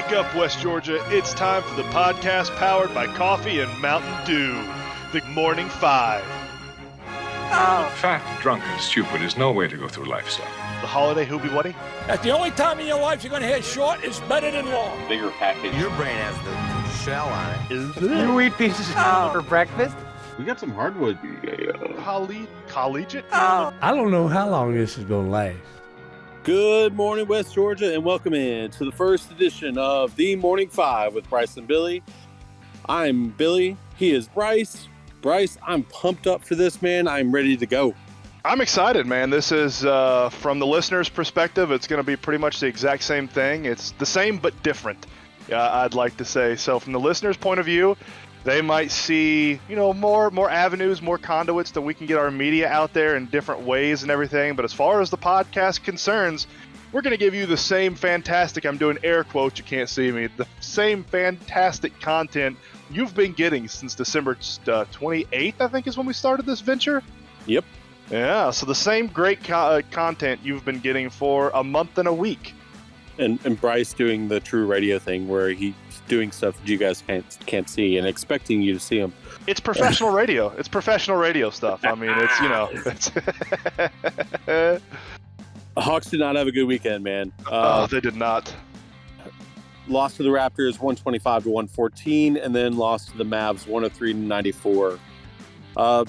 Wake up, West Georgia. It's time for the podcast powered by coffee and Mountain Dew. The Morning Five. Fat, drunk, and stupid is no way to go through life, son. The holiday hoobie wuddy. That's the only time in your life you're going to hear short is better than long. Bigger package. Your brain has the shell on it. Is it? You eat pieces for breakfast? We got some hardwood. Collegiate? I don't know how long this is going to last. Good morning, West Georgia, and welcome in to the first edition of the Morning Five with Bryce and Billy. I'm Billy. He is Bryce. Bryce, I'm pumped up for this, man. I'm ready to go. I'm excited, man. This is, from the listener's perspective, it's going to be pretty much the exact same thing. It's the same but different, I'd like to say. So from the listener's point of view, they might see, more avenues, more conduits that we can get our media out there in different ways and everything. But as far as the podcast concerns, we're going to give you the same fantastic, I'm doing air quotes, you can't see me, the same fantastic content you've been getting since December 28th, I think is when we started this venture. Yep. Yeah, so the same great content you've been getting for a month and a week. And Bryce doing the true radio thing where he's doing stuff that you guys can't see and expecting you to see him. It's professional radio. It's professional radio stuff. I mean, it's. The Hawks did not have a good weekend, man. They did not. Lost to the Raptors 125-114, and then lost to the Mavs 103-94.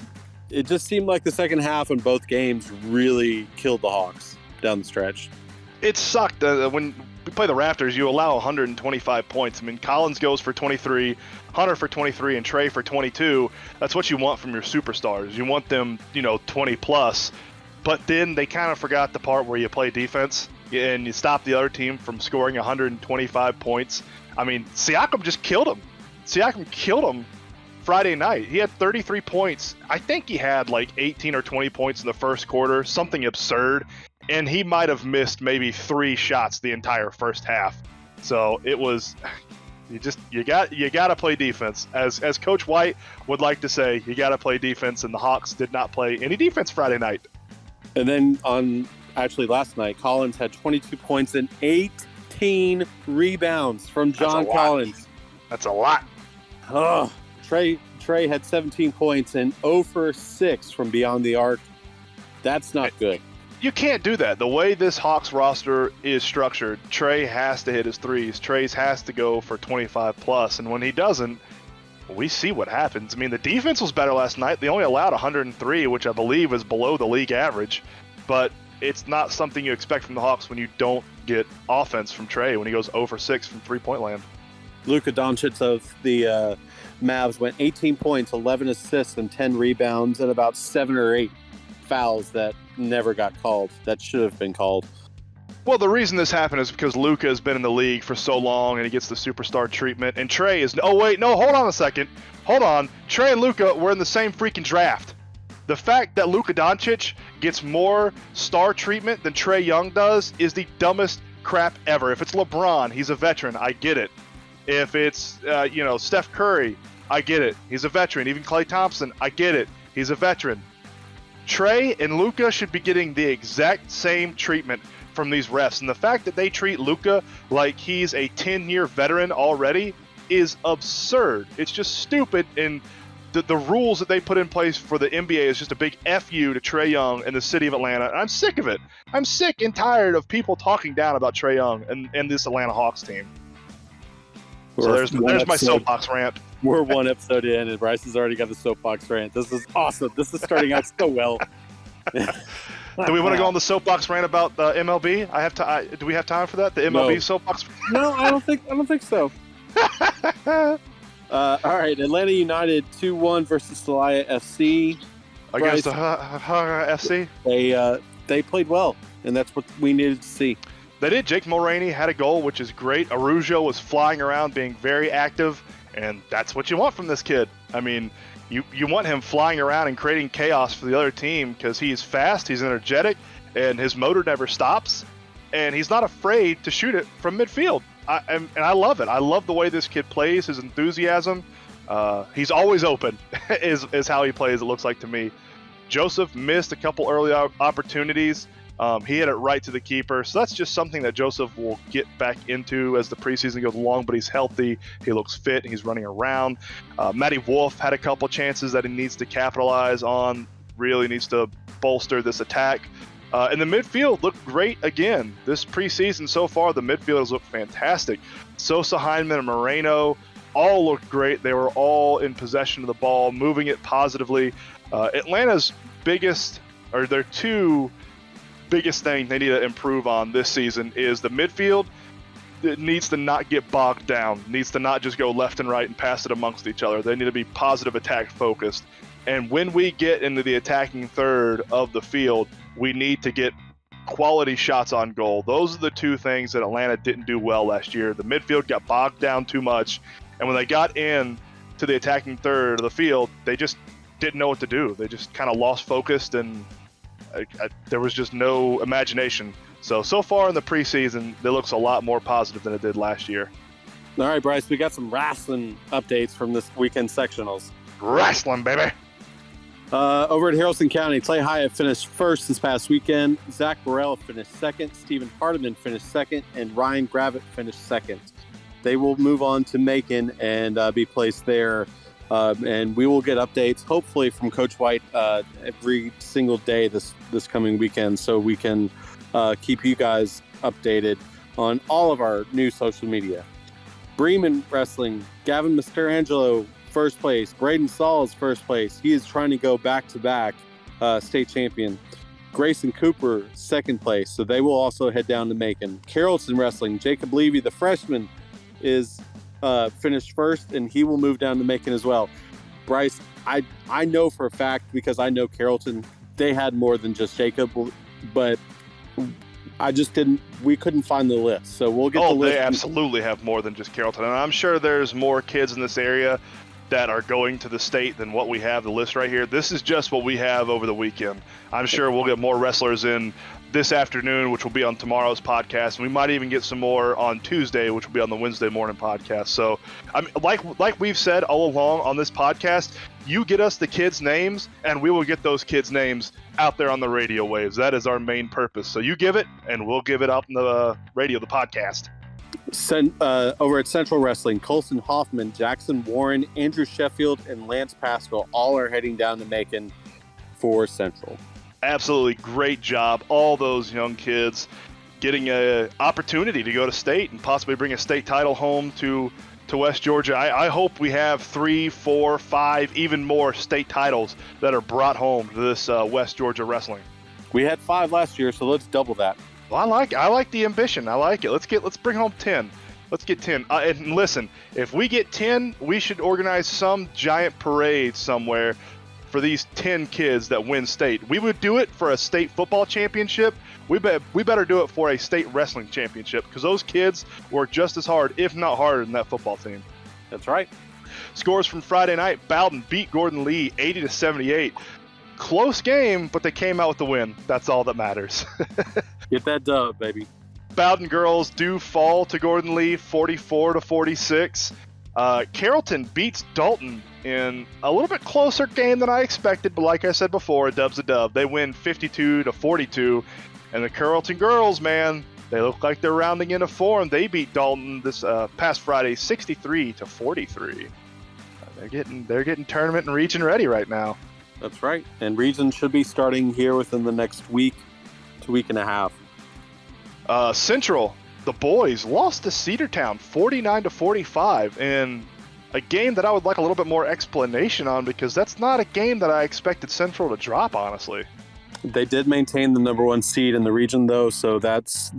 It just seemed like the second half in both games really killed the Hawks down the stretch. It sucked. When we play the Raptors, you allow 125 points. I mean, Collins goes for 23, Hunter for 23, and Trey for 22. That's what you want from your superstars. You want them, 20 plus. But then they kind of forgot the part where you play defense and you stop the other team from scoring 125 points. I mean, Siakam just killed him. Siakam killed him Friday night. He had 33 points. I think he had like 18 or 20 points in the first quarter, something absurd. And he might have missed maybe 3 shots the entire first half. So it was, you got to play defense. As Coach White would like to say, you got to play defense, and the Hawks did not play any defense Friday night. And then last night, Collins had 22 points and 18 rebounds from John Collins. That's a lot. Oh, Trey had 17 points and 0 for 6 from beyond the arc. That's not good. You can't do that. The way this Hawks roster is structured, Trey has to hit his threes. Trey has to go for 25 plus, and when he doesn't, we see what happens. I mean, the defense was better last night. They only allowed 103, which I believe is below the league average, but it's not something you expect from the Hawks when you don't get offense from Trey when he goes 0 for 6 from three-point land. Luka Doncic of the Mavs went 18 points, 11 assists, and 10 rebounds, and about 7 or 8 fouls that never got called. That should have been called. Well, the reason this happened is because Luka has been in the league for so long and he gets the superstar treatment. And Trey is... Oh, wait, no, hold on a second. Hold on. Trey and Luka were in the same freaking draft. The fact that Luka Doncic gets more star treatment than Trey Young does is the dumbest crap ever. If it's LeBron, he's a veteran. I get it. If it's, Steph Curry, I get it. He's a veteran. Even Klay Thompson, I get it. He's a veteran. Trey and Luka should be getting the exact same treatment from these refs. And the fact that they treat Luka like he's a 10-year veteran already is absurd. It's just stupid. And the rules that they put in place for the NBA is just a big FU to Trey Young and the city of Atlanta. And I'm sick of it. I'm sick and tired of people talking down about Trey Young and this Atlanta Hawks team. So there's my soapbox rant. We're one episode in, and Bryce has already got the soapbox rant. This is awesome. This is starting out so well. Do we want to go on the soapbox rant about the MLB? Do we have time for that? The MLB soapbox? No, I don't think so. All right, Atlanta United 2-1 versus Celaya FC. Against the FC? They played well, and that's what we needed to see. They did. Jake Mulroney had a goal, which is great. Araujo was flying around, being very active, and that's what you want from this kid. I mean, you want him flying around and creating chaos for the other team because he's fast, he's energetic, and his motor never stops, and he's not afraid to shoot it from midfield. And I love it. I love the way this kid plays, his enthusiasm. He's always open is how he plays, it looks like to me. Joseph missed a couple early opportunities. He hit it right to the keeper. So that's just something that Joseph will get back into as the preseason goes along, but he's healthy. He looks fit. He's running around. Matty Wolf had a couple chances that he needs to capitalize on. Really needs to bolster this attack. And the midfield looked great again. This preseason so far, the midfield has looked fantastic. Sosa, Heineman, and Moreno all looked great. They were all in possession of the ball, moving it positively. Atlanta's their two biggest thing they need to improve on this season is the midfield. It needs to not get bogged down, needs to not just go left and right and pass it amongst each other. They need to be positive attack focused. And when we get into the attacking third of the field, we need to get quality shots on goal. Those are the two things that Atlanta didn't do well last year. The midfield got bogged down too much, and when they got in to the attacking third of the field, they just didn't know what to do. They just kind of lost focus, and there was just no imagination. So far in the preseason, it looks a lot more positive than it did last year. All right, Bryce, we got some wrestling updates from this weekend sectionals. Wrestling, baby. Over at Haralson County, Clay Hyatt finished first this past weekend. Zach Burrell finished second. Stephen Hardiman finished second. And Ryan Gravitt finished second. They will move on to Macon and be placed there. And we will get updates, hopefully, from Coach White every single day this coming weekend, so we can keep you guys updated on all of our new social media. Bremen Wrestling, Gavin Mastrangelo, first place. Braden Saul is first place. He is trying to go back-to-back state champion. Grayson Cooper, second place. So they will also head down to Macon. Carrollton Wrestling, Jacob Levy, the freshman, is finished first, and he will move down to Macon as well. Bryce, I know for a fact, because I know Carrollton, they had more than just Jacob, but we couldn't find the list. So we'll get the list. They absolutely have more than just Carrollton. And I'm sure there's more kids in this area that are going to the state than what we have the list right here. This is just what we have over the weekend. I'm sure we'll get more wrestlers in this afternoon, which will be on tomorrow's podcast. And we might even get some more on Tuesday, which will be on the Wednesday morning podcast. So, I mean, like we've said all along on this podcast, you get us the kids' names, and we will get those kids' names out there on the radio waves. That is our main purpose. So you give it, and we'll give it out in the radio, the podcast. Over at Central Wrestling, Colson Hoffman, Jackson Warren, Andrew Sheffield, and Lance Pascal all are heading down to Macon for Central. Absolutely great job. All those young kids getting an opportunity to go to state and possibly bring a state title home to West Georgia. I hope we have 3, 4, 5, even more state titles that are brought home to this West Georgia wrestling. We had 5 last year, so let's double that. Well, I like the ambition. I like it. Let's bring home 10. Let's get 10. And listen, if we get 10, we should organize some giant parade somewhere for these 10 kids that win state. We would do it for a state football championship. We better do it for a state wrestling championship, because those kids work just as hard, if not harder, than that football team. That's right. Scores from Friday night: Bowden beat Gordon Lee 80-78. Close game, but they came out with the win. That's all that matters. Get that dub, baby. Bowden girls do fall to Gordon Lee 44-46. Carrollton beats Dalton in a little bit closer game than I expected, but like I said before, a dub's a dub. They win 52-42. And the Carrollton girls, man, they look like they're rounding into form. They beat Dalton this past Friday 63-43. They're getting tournament and region ready right now. That's right. And region should be starting here within the next week to week and a half. Central, the boys lost to Cedartown 49-45 in a game that I would like a little bit more explanation on, because that's not a game that I expected Central to drop, honestly. They did maintain the number 1 seed in the region, though, so that's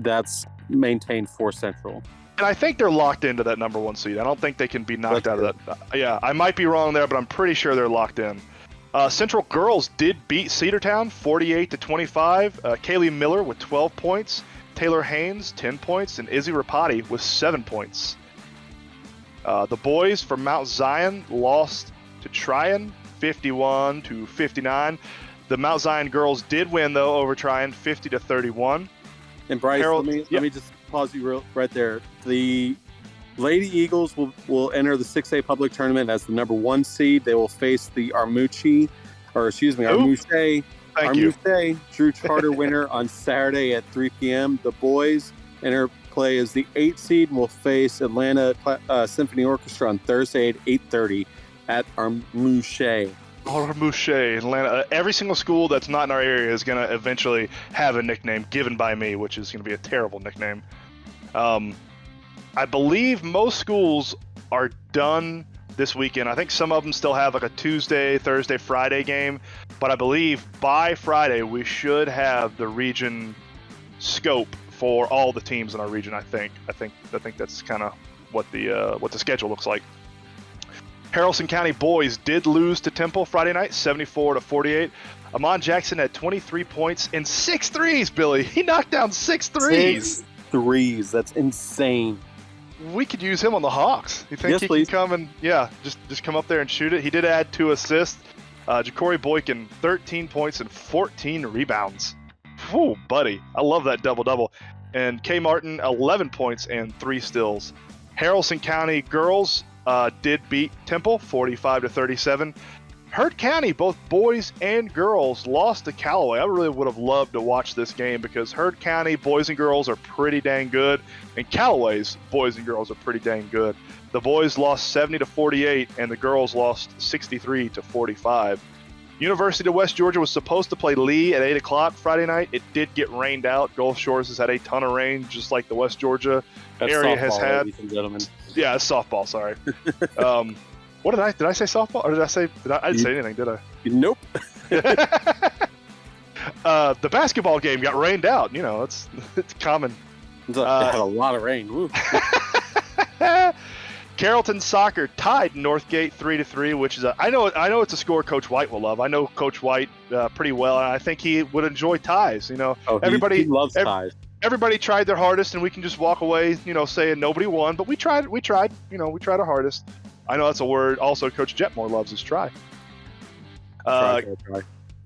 maintained for Central. And I think they're locked into that number 1 seed. I don't think they can be knocked out of that. Yeah, I might be wrong there, but I'm pretty sure they're locked in. Central girls did beat Cedartown 48-25. Kaylee Miller with 12 points, Taylor Haynes 10 points, and Izzy Rapati with 7 points. The boys from Mount Zion lost to Tryon 51-59. The Mount Zion girls did win, though, over Tryon 50-31. And Bryce, let me just pause you right there. The Lady Eagles will enter the 6A public tournament as the number 1 seed. They will face the Armuche Thank our you. Mousse Drew Charter winner on Saturday at 3 p.m. The boys interplay as the 8th seed and will face Atlanta Symphony Orchestra on Thursday at 8:30 at Armouche. Mouche, Atlanta. Every single school that's not in our area is going to eventually have a nickname given by me, which is going to be a terrible nickname. I believe most schools are done this weekend. I think some of them still have like a Tuesday, Thursday, Friday game, but I believe by Friday we should have the region scope for all the teams in our region. I think that's kind of what the schedule looks like. Haralson County boys did lose to Temple Friday night, 74-48. Amon Jackson had 23 points and 6 threes, Billy. He knocked down 6 threes. 6 threes. That's insane. We could use him on the Hawks. You think Yes, he please. can come and, just come up there and shoot it? He did add 2 assists. Ja'Cory Boykin, 13 points and 14 rebounds. Whew, buddy. I love that double-double. And K. Martin, 11 points and 3 steals. Haralson County girls did beat Temple 45-37. Heard County, both boys and girls, lost to Callaway. I really would have loved to watch this game because Heard County boys and girls are pretty dang good, and Callaway's boys and girls are pretty dang good. The boys lost 70-48, and the girls lost 63-45. University of West Georgia was supposed to play Lee at 8 o'clock Friday night. It did get rained out. Gulf Shores has had a ton of rain, just like the West Georgia area has had. Ladies and gentlemen. Yeah, it's softball. Sorry. What did I say? Softball, or I didn't say anything, did I? Nope. The basketball game got rained out. You know, it's common. It had a lot of rain. Woo. Carrollton soccer tied Northgate 3-3, which is I know it's a score Coach White will love. I know Coach White pretty well, and I think he would enjoy ties. You know, He loves ties. Everybody tried their hardest, and we can just walk away, saying nobody won, but we tried. We tried our hardest. I know that's a word. Also, Coach Jetmore loves his try. Try.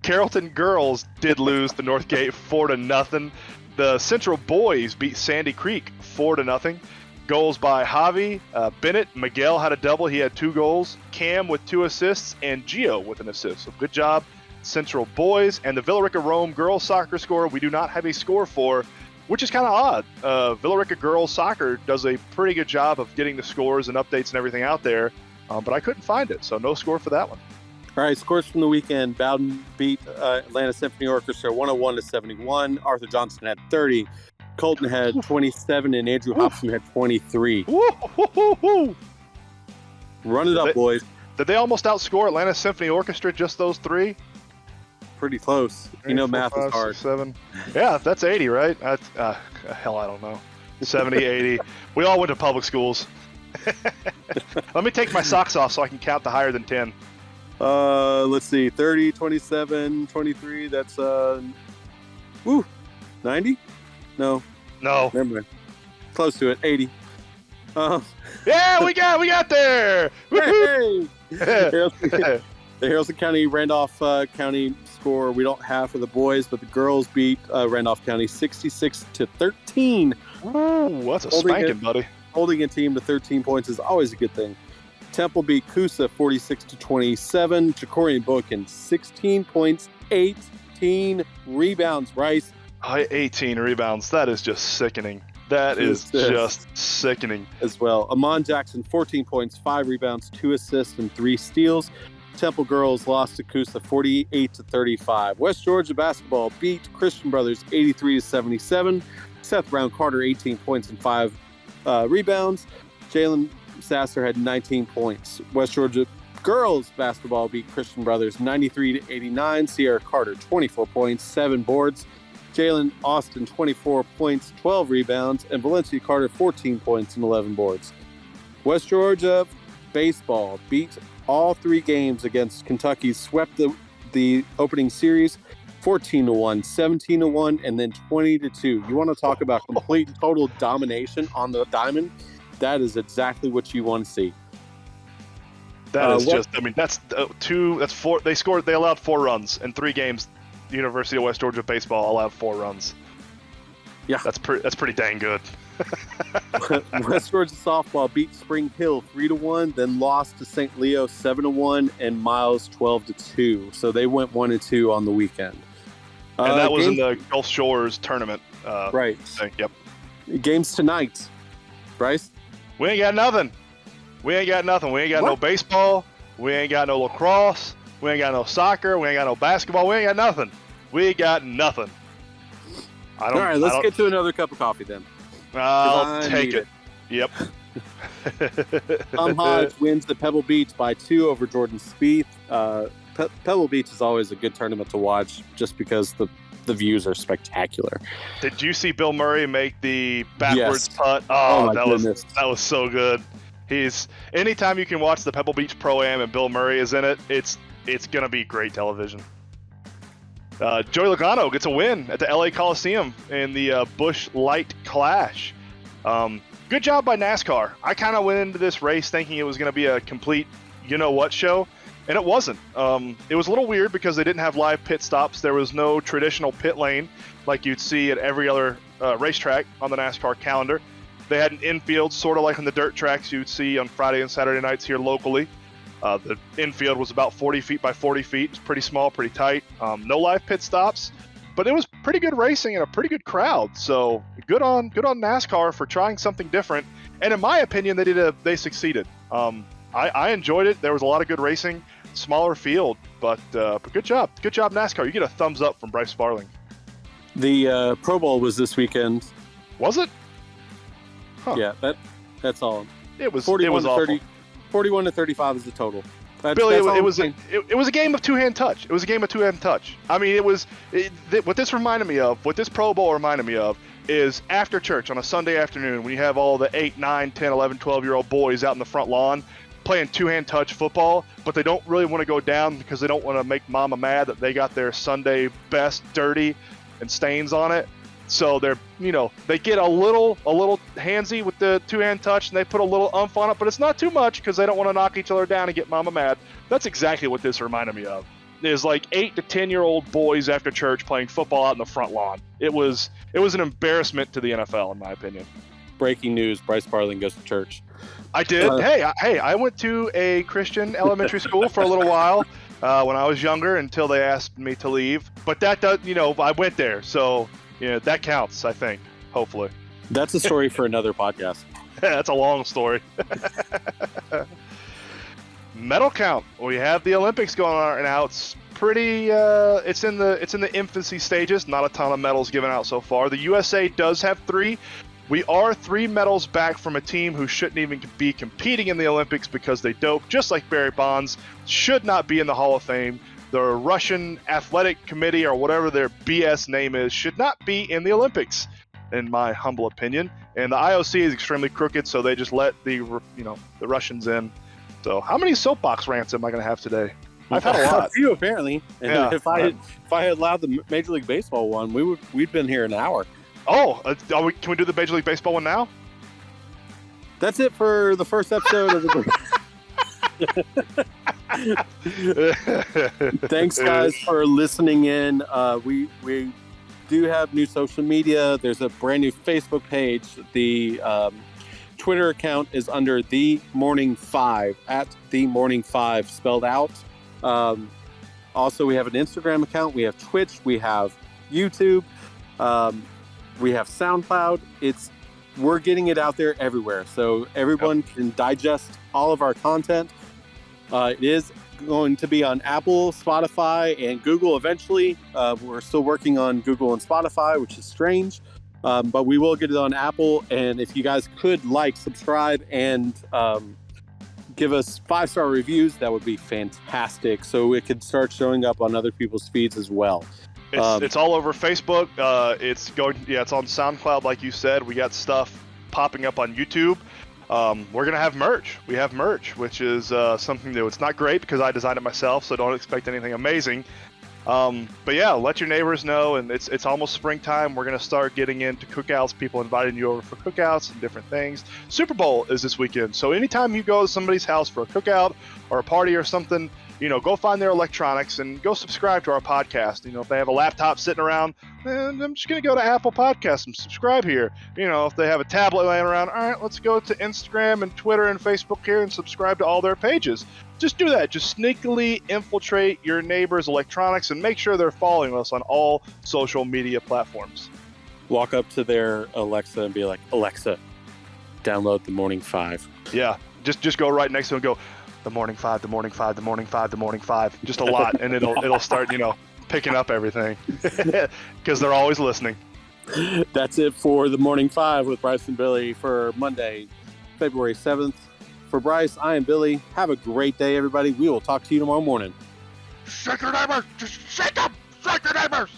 Carrollton girls did lose to Northgate 4-0. The Central boys beat Sandy Creek 4-0. Goals by Javi, Bennett, Miguel had a double. He had 2 goals. Cam with 2 assists, and Gio with an assist. So good job, Central boys. And the Villa Rica Rome girls soccer score, we do not have a score for, which is kind of odd. Villa Rica girls soccer does a pretty good job of getting the scores and updates and everything out there, but I couldn't find it, so no score for that one. All right, scores from the weekend. Bowden beat Atlanta Symphony Orchestra 101-71. Arthur Johnson had 30. Colton had 27, and Andrew Hobson had 23. Woo-hoo-hoo-hoo. Run it up, boys. Did they almost outscore Atlanta Symphony Orchestra, just those 3? Pretty close. 3, 4, Math 5, is hard. 6, 7. Yeah, that's 80, right? That's, hell, I don't know. 70, 80. We all went to public schools. Let me take my socks off so I can count the higher than 10. Let's see. 30, 27, 23. That's 90? No. Never mind. Close to it. 80. Yeah, we got there. Hey! The Haralson County Randolph County score we don't have for the boys, but the girls beat Randolph County 66-13. Ooh, that's a spanking, buddy. Holding a team to 13 points is always a good thing. Temple beat Coosa 46-27. Ja'Cory Boykin 16 points, 18 rebounds. Bryce. 18 rebounds. That is just sickening. That is just sickening. As well. Amon Jackson 14 points, 5 rebounds, 2 assists, and 3 steals. Temple girls lost to Coosa 48-35. West Georgia basketball beat Christian Brothers 83-77. Seth Brown Carter 18 points and 5 rebounds. Jalen Sasser had 19 points. West Georgia girls basketball beat Christian Brothers 93-89. Sierra Carter 24 points, 7 boards. Jalen Austin 24 points, 12 rebounds, and Valencia Carter 14 points and 11 boards. West Georgia baseball beat all 3 games against Kentucky, swept the opening series 14-1, 17-1, and then 20-2. You want to talk about complete and total domination on the diamond? That is exactly what you want to see. That is just, I mean, that's 4. They allowed 4 runs in 3 games. The University of West Georgia baseball allowed 4 runs. Yeah, that's pretty dang good. West Georgia softball beat Spring Hill 3-1, then lost to St. Leo 7-1, and Miles 12-2. So they went 1-2 on the weekend. And that was in games- the Gulf Shores tournament. Right. Thing. Yep. Games tonight, Bryce. We ain't got nothing. We ain't got nothing. We ain't got no baseball. We ain't got no lacrosse. We ain't got no soccer. We ain't got no basketball. We ain't got nothing. We got nothing. All right, let's get to another cup of coffee then. I'll take it. Yep. Tom Hodge wins the Pebble Beach by 2 over Jordan Spieth. Pebble Beach is always a good tournament to watch just because the views are spectacular. Did you see Bill Murray make the backwards Yes. putt? Oh, my that goodness. was so good. Anytime you can watch the Pebble Beach Pro-Am and Bill Murray is in it, it's gonna be great television. Joey Logano gets a win at the LA Coliseum in the Busch Light Clash. Good job by NASCAR. I kind of went into this race thinking it was going to be a complete you-know-what show, and it wasn't. It was a little weird because they didn't have live pit stops. There was no traditional pit lane like you'd see at every other racetrack on the NASCAR calendar. They had an infield, sort of like on the dirt tracks you'd see on Friday and Saturday nights here locally. The infield was about 40 feet by 40 feet. It's pretty small, pretty tight. No live pit stops, but it was pretty good racing and a pretty good crowd. So good on NASCAR for trying something different. And in my opinion, they succeeded. I enjoyed it. There was a lot of good racing, smaller field, but good job NASCAR. You get a thumbs up from Bryce Sparling. The Pro Bowl was this weekend. Was it? Huh. Yeah, that's all. It was 41 to awful. 30, 41 to 35 is the total. Billy, that's all it was I'm a game of two-hand touch. It was a game of two-hand touch. I mean, what this reminded me of, what this Pro Bowl reminded me of, is after church on a Sunday afternoon when you have all the 8, 9, 10, 11, 12-year-old boys out in the front lawn playing two-hand touch football, but they don't really want to go down because they don't want to make mama mad that they got their Sunday best dirty and stains on it. So they get a little handsy with the two-hand touch, and they put a little umph on it, but it's not too much because they don't want to knock each other down and get mama mad. That's exactly what this reminded me of. Is like 8 to 10-year-old boys after church playing football out in the front lawn. It was an embarrassment to the NFL, in my opinion. Breaking news: Bryce Sparling goes to church. I did. I went to a Christian elementary school for a little while when I was younger until they asked me to leave. But that does, I went there, so. Yeah, that counts, I think, hopefully. That's a story for another podcast. That's a long story. Medal count. We have the Olympics going on right now. It's pretty it's in the infancy stages. Not a ton of medals given out so far. The USA does have 3. We are 3 medals back from a team who shouldn't even be competing in the Olympics because they doped, just like Barry Bonds, should not be in the Hall of Fame. The Russian Athletic Committee, or whatever their BS name is, should not be in the Olympics, in my humble opinion. And the IOC is extremely crooked, so they just let the Russians in. So how many soapbox rants am I going to have today? I've had a lot. A few, apparently. And Yeah. if I had allowed the Major League Baseball one, we'd been here an hour. Oh, can we do the Major League Baseball one now? That's it for the first episode of the. Thanks, guys, for listening in. We do have new social media. There's a brand new Facebook page. The Twitter account is under The Morning 5, at The Morning 5 spelled out. Also, we have an Instagram account. We have Twitch. We have YouTube. We have SoundCloud. We're getting it out there everywhere, so everyone can digest all of our content. It is going to be on Apple, Spotify, and Google eventually. We're still working on Google and Spotify, which is strange, but we will get it on Apple. And if you guys could subscribe, and give us 5-star reviews, that would be fantastic, so it could start showing up on other people's feeds as well. It's all over Facebook. It's on SoundCloud, like you said. We got stuff popping up on YouTube. We're gonna have merch. We have merch, which is something new. It's not great because I designed it myself, so don't expect anything amazing. But yeah, let your neighbors know. And it's almost springtime. We're gonna start getting into cookouts. People inviting you over for cookouts and different things. Super Bowl is this weekend, so anytime you go to somebody's house for a cookout or a party or something, go find their electronics and go subscribe to our podcast. If they have a laptop sitting around, then I'm just going to go to Apple Podcasts and subscribe here. If they have a tablet laying around, all right, let's go to Instagram and Twitter and Facebook here and subscribe to all their pages. Just do that. Just sneakily infiltrate your neighbor's electronics and make sure they're following us on all social media platforms. Walk up to their Alexa and be like, Alexa, download the Morning Five. Yeah, just go right next to it and go, the Morning Five, the Morning Five, the Morning Five, the Morning Five. Just a lot, and it'll start, picking up everything because they're always listening. That's it for the Morning Five with Bryce and Billy for Monday, February 7th. For Bryce, I am Billy. Have a great day, everybody. We will talk to you tomorrow morning. Shake your neighbors! Just shake them! Shake your neighbors!